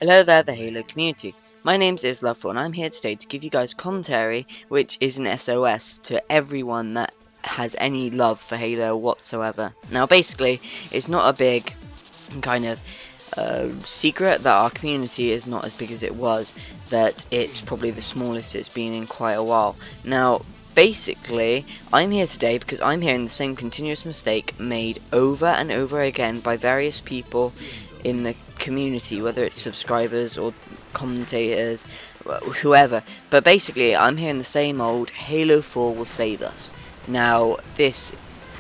Hello there, the Halo community. My name's itzLuckful and I'm here today to give you guys commentary, which is an SOS to everyone that has any love for Halo whatsoever. Now basically, it's not a big kind of secret that our community is not as big as it was, that it's probably the smallest it's been in quite a while. Now basically, I'm here today because I'm hearing the same continuous mistake made over and over again by various people in the community, whether it's subscribers or commentators, whoever. But basically, I'm hearing the same old Halo 4 will save us. Now, this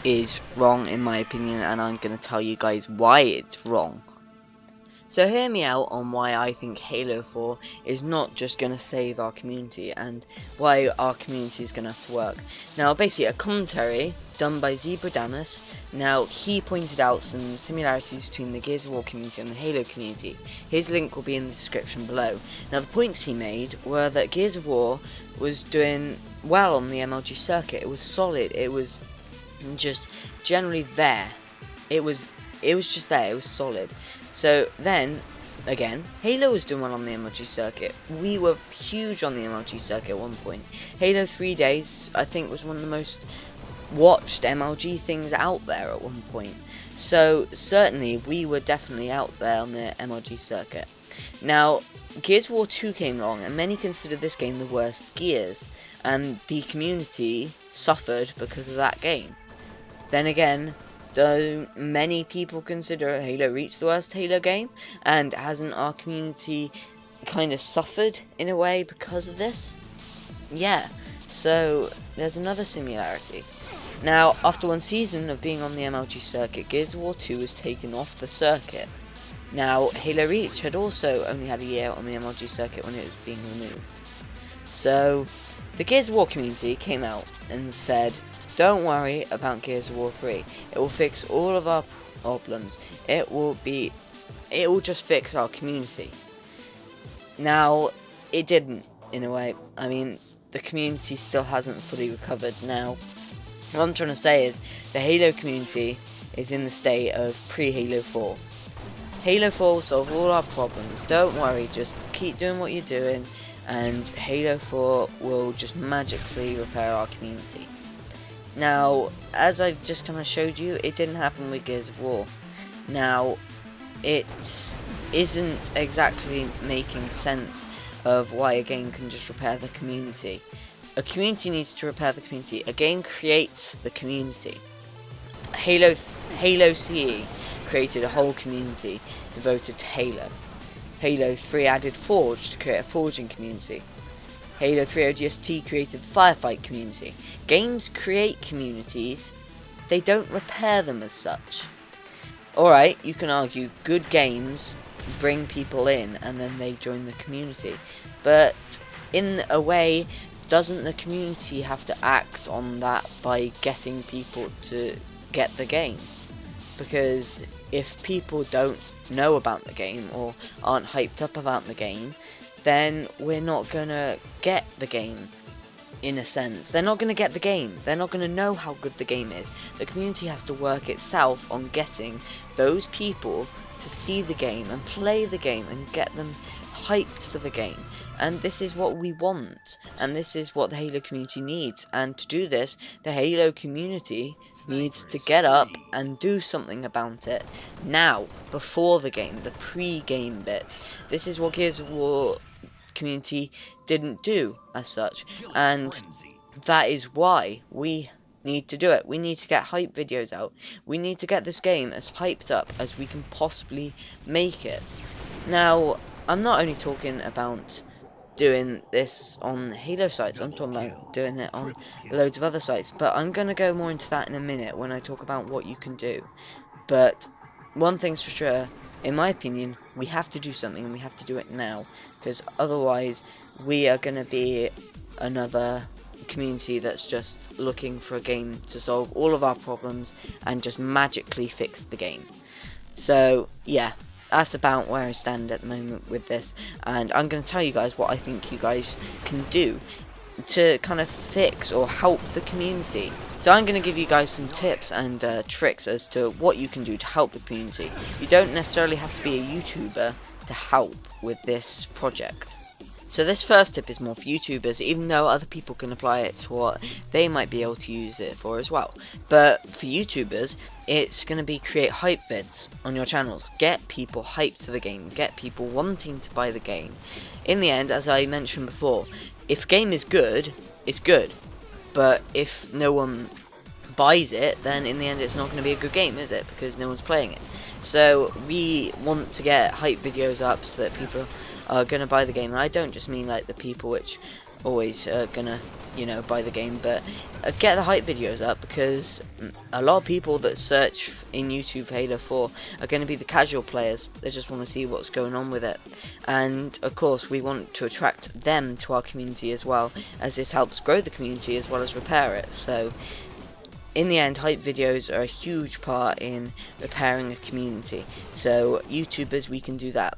is wrong in my opinion, and I'm going to tell you guys why it's wrong. So hear me out on why I think Halo 4 is not just going to save our community and why our community is going to have to work. Now basically a commentary done by Zebradamus. Now he pointed out some similarities between the Gears of War community and the Halo community. His link will be in the description below. Now the points he made were that Gears of War was doing well on the MLG circuit. It was solid, it was just generally there. It was just there, it was solid. So then, again, Halo was doing well on the MLG circuit. We were huge on the MLG circuit at one point. Halo 3 Days, I think, was one of the most watched MLG things out there at one point. So, certainly, we were definitely out there on the MLG circuit. Now, Gears of War 2 came along, and many considered this game the worst Gears, and the community suffered because of that game. Then again, do many people consider Halo Reach the worst Halo game? And hasn't our community kind of suffered in a way because of this? Yeah, so there's another similarity. Now, after one season of being on the MLG circuit, Gears of War 2 was taken off the circuit. Now, Halo Reach had also only had a year on the MLG circuit when it was being removed. So, the Gears of War community came out and said, don't worry about Gears of War 3. It will fix all of our problems. It will just fix our community. Now, it didn't, in a way. I mean, the community still hasn't fully recovered. Now, what I'm trying to say is, the Halo community is in the state of pre-Halo 4. Halo 4 will solve all our problems. Don't worry, just keep doing what you're doing, and Halo 4 will just magically repair our community. Now, as I've just kind of showed you, it didn't happen with Gears of War. Now, it isn't exactly making sense of why a game can just repair the community. A community needs to repair the community. A game creates the community. Halo CE created a whole community devoted to Halo. Halo 3 added Forge to create a forging community. Halo 3 ODST created the Firefight community. Games create communities, they don't repair them as such. Alright, you can argue good games bring people in and then they join the community. But in a way, doesn't the community have to act on that by getting people to get the game? Because if people don't know about the game or aren't hyped up about the game, then we're not gonna get the game, in a sense. They're not gonna get the game. They're not gonna know how good the game is. The community has to work itself on getting those people to see the game and play the game and get them hyped for the game. And this is what we want, and this is what the Halo community needs. And to do this, the Halo community needs to get up and do something about it now, before the game, the pre-game bit. This is what Gears of War community didn't do as such, and that is why we need to do it. We need to get hype videos out. We need to get this game as hyped up as we can possibly make it. Now, I'm not only talking about doing this on Halo sites, I'm talking about doing it on loads of other sites, but I'm going to go more into that in a minute when I talk about what you can do. But one thing's for sure, in my opinion, we have to do something, and we have to do it now, because otherwise we are going to be another community that's just looking for a game to solve all of our problems and just magically fix the game. So yeah, that's about where I stand at the moment with this, and I'm going to tell you guys what I think you guys can do to kind of fix or help the community. So I'm going to give you guys some tips and tricks as to what you can do to help the community. You don't necessarily have to be a YouTuber to to help with this project. So this first tip is more for YouTubers, even though other people can apply it to what they might be able to use it for as well. But for YouTubers, it's going to be create hype vids on your channel. Get people hyped to the game, get people wanting to buy the game. In the end, as I mentioned before, if a game is good, it's good. But if no one buys it, then in the end it's not going to be a good game, is it? Because no one's playing it. So we want to get hype videos up so that people are going to buy the game. And I don't just mean like the people which always are going to, you know, buy the game, but get the hype videos up, because a lot of people that search in YouTube for Halo 4 are going to be the casual players. They just want to see what's going on with it. And of course we want to attract them to our community as well, as this helps grow the community as well as repair it. So in the end, hype videos are a huge part in repairing a community. So YouTubers, we can do that.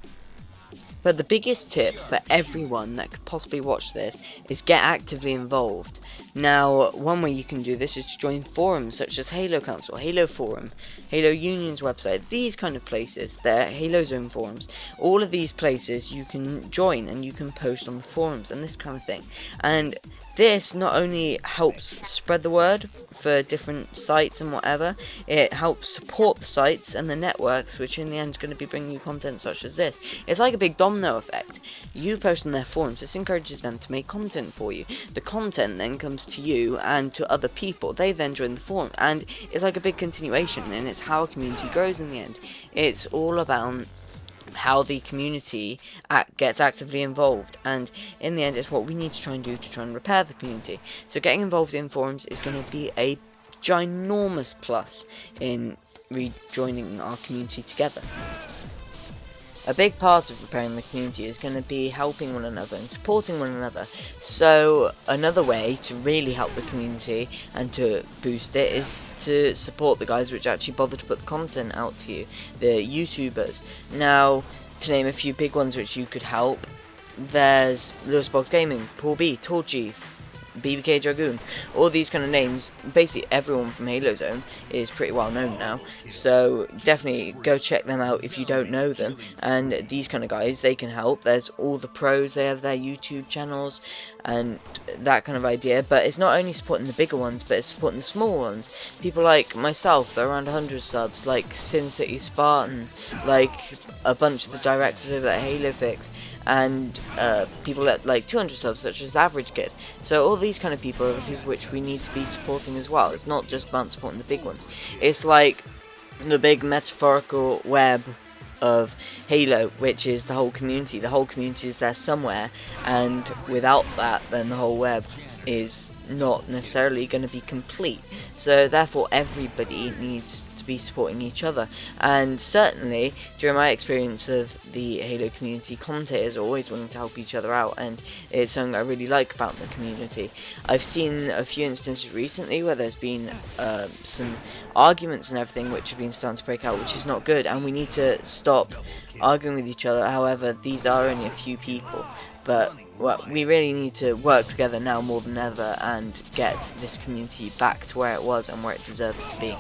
But the biggest tip for everyone that could possibly watch this is get actively involved. Now, one way you can do this is to join forums such as Halo Council, Halo Forum, Halo Union's website, these kind of places. They're Halo Zone forums. All of these places you can join and you can post on the forums and this kind of thing. And this not only helps spread the word for different sites and whatever, it helps support the sites and the networks, which in the end is going to be bringing you content such as this. It's like a big domino effect. You post on their forums, this encourages them to make content for you. The content then comes to you and to other people. They then join the forum, and it's like a big continuation, and it's how a community grows in the end. It's all about how the community gets actively involved, and in the end it's what we need to try and do to try and repair the community. So getting involved in forums is going to be a ginormous plus in rejoining our community together. A big part of repairing the community is going to be helping one another and supporting one another. So another way to really help the community and to boost it is to support the guys which actually bother to put the content out to you, the YouTubers. Now, to name a few big ones which you could help, there's Lewis Boggs Gaming, Paul B, Torchy, BBK Dragoon, all these kind of names. Basically everyone from Halo Zone is pretty well known now, so definitely go check them out if you don't know them. And these kind of guys, they can help. There's all the pros, they have their YouTube channels and that kind of idea. But it's not only supporting the bigger ones, but it's supporting the small ones. People like myself, they're around 100 subs, like Sin City Spartan, like a bunch of the directors over at Halo Fix, and people at like 200 subs such as Average Kid. So all these kind of people are the people which we need to be supporting as well. It's not just about supporting the big ones. It's like the big metaphorical web of Halo, which is the whole community. The whole community is there somewhere, and without that, then the whole web is not necessarily going to be complete. So therefore everybody needs to be supporting each other. And certainly during my experience of the Halo community, commentators are always willing to help each other out, and it's something I really like about the community. I've seen a few instances recently where there's been some arguments and everything which have been starting to break out, which is not good, and we need to stop arguing with each other. However, these are only a few people, but well, we really need to work together now more than ever and get this community back to where it was and where it deserves to be.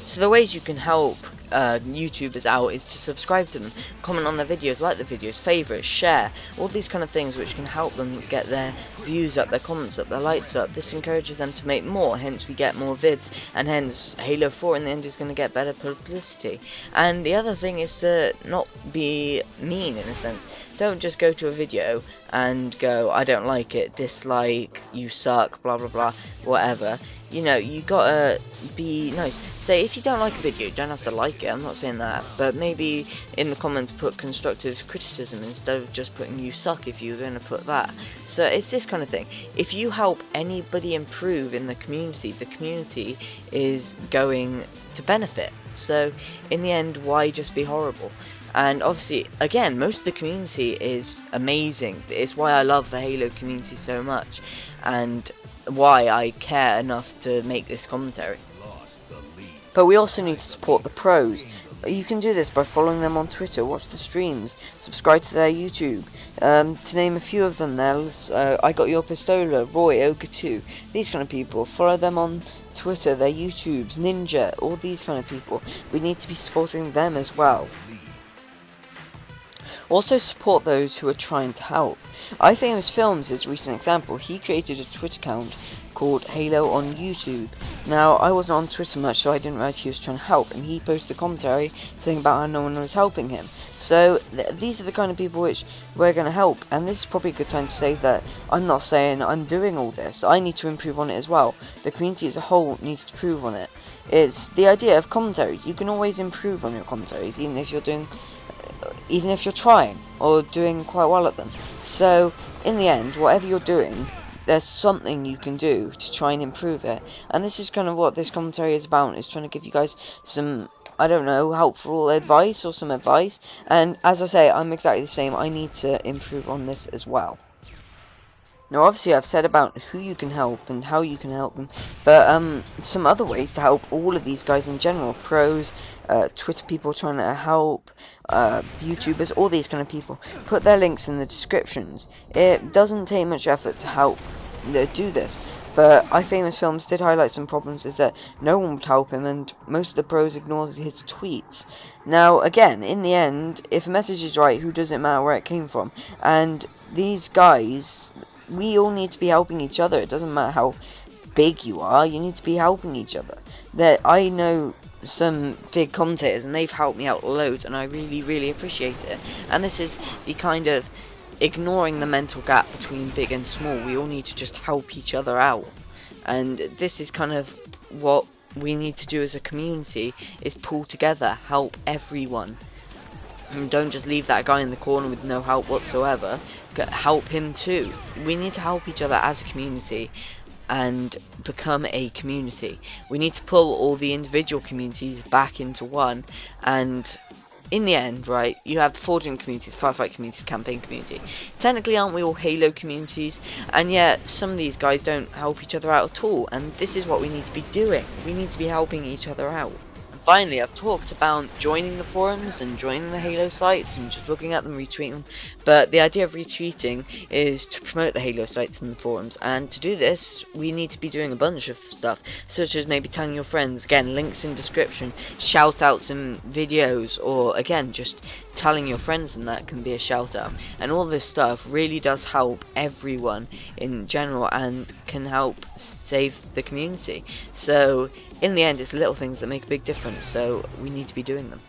So the ways you can help YouTubers out is to subscribe to them, comment on their videos, like the videos, favourite, share, all these kind of things which can help them get their views up, their comments up, their likes up. This encourages them to make more, hence we get more vids, and hence Halo 4 in the end is going to get better publicity. And the other thing is to not be mean, in a sense. Don't just go to a video and go, I don't like it, dislike, you suck, blah blah blah, whatever. You know, you gotta be nice. Say, if you don't like a video, you don't have to like it, I'm not saying that, but maybe in the comments put constructive criticism instead of just putting you suck if you're going to put that. So it's this kind of thing. If you help anybody improve in the community is going to benefit. So in the end, why just be horrible? And obviously, again, most of the community is amazing. It's why I love the Halo community so much, and why I care enough to make this commentary. But we also need to support the pros. You can do this by following them on Twitter, watch the streams, subscribe to their YouTube. To name a few of them there's I Got Your Pistola, Roy, Ogre 2, these kind of people. Follow them on Twitter, their YouTubes, Ninja, all these kind of people. We need to be supporting them as well. Also support those who are trying to help. iFamousFilms is a recent example. He created a Twitter account called Halo on YouTube. Now, I wasn't on Twitter much, so I didn't realize he was trying to help, and he posted a commentary saying about how no one was helping him. So, these are the kind of people which we're going to help, and this is probably a good time to say that I'm not saying I'm doing all this. I need to improve on it as well. The community as a whole needs to improve on it. It's the idea of commentaries. You can always improve on your commentaries, even if you're trying or doing quite well at them. So, in the end, whatever you're doing, there's something you can do to try and improve it. And this is kind of what this commentary is about, is trying to give you guys some, I don't know, helpful advice or some advice. And as I say, I'm exactly the same. I need to improve on this as well. Now, obviously, I've said about who you can help and how you can help them, but some other ways to help all of these guys in general, pros, Twitter people trying to help, YouTubers, all these kind of people, put their links in the descriptions. It doesn't take much effort to help do this, but iFamousFilms did highlight some problems, is that no one would help him, and most of the pros ignore his tweets. Now, again, in the end, if a message is right, who does it matter where it came from? And these guys, we all need to be helping each other. It doesn't matter how big you are, you need to be helping each other. I know some big commentators, and they've helped me out loads, and I really, really appreciate it. And this is the kind of ignoring the mental gap between big and small. We all need to just help each other out, and this is kind of what we need to do as a community, is pull together, help everyone, and don't just leave that guy in the corner with no help whatsoever. Help him too. We need to help each other as a community and become a community. We need to pull all the individual communities back into one, and in the end, right, you have the Forging community, the Firefight community, the Campaign community. Technically, aren't we all Halo communities? And yet, some of these guys don't help each other out at all, and this is what we need to be doing. We need to be helping each other out. Finally, I've talked about joining the forums and joining the Halo sites and just looking at them, retweeting them, but the idea of retweeting is to promote the Halo sites and the forums, and to do this, we need to be doing a bunch of stuff, such as maybe telling your friends, again, links in description, shout outs in videos, or again, just telling your friends, and that can be a shout out. And all this stuff really does help everyone in general and can help save the community. So in the end, it's little things that make a big difference, so we need to be doing them.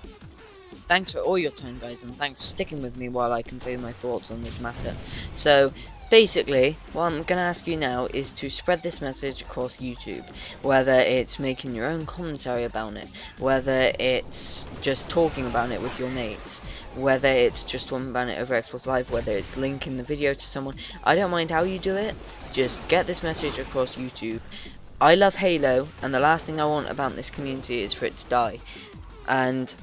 Thanks for all your time, guys, and thanks for sticking with me while I convey my thoughts on this matter. So basically, what I'm going to ask you now is to spread this message across YouTube, whether it's making your own commentary about it, whether it's just talking about it with your mates, whether it's just talking about it over Xbox Live, whether it's linking the video to someone. I don't mind how you do it, just get this message across YouTube. I love Halo, and the last thing I want about this community is for it to die, and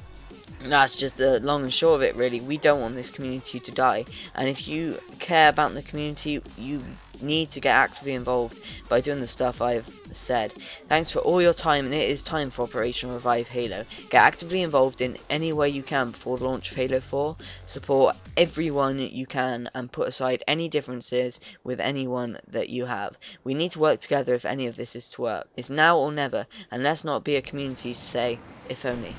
that's just the long and short of it, really. We don't want this community to die, and if you care about the community, you need to get actively involved by doing the stuff I've said. Thanks for all your time, and it is time for Operation Revive Halo. Get actively involved in any way you can before the launch of Halo 4. Support everyone you can, and put aside any differences with anyone that you have. We need to work together if any of this is to work. It's now or never, and let's not be a community to say, if only.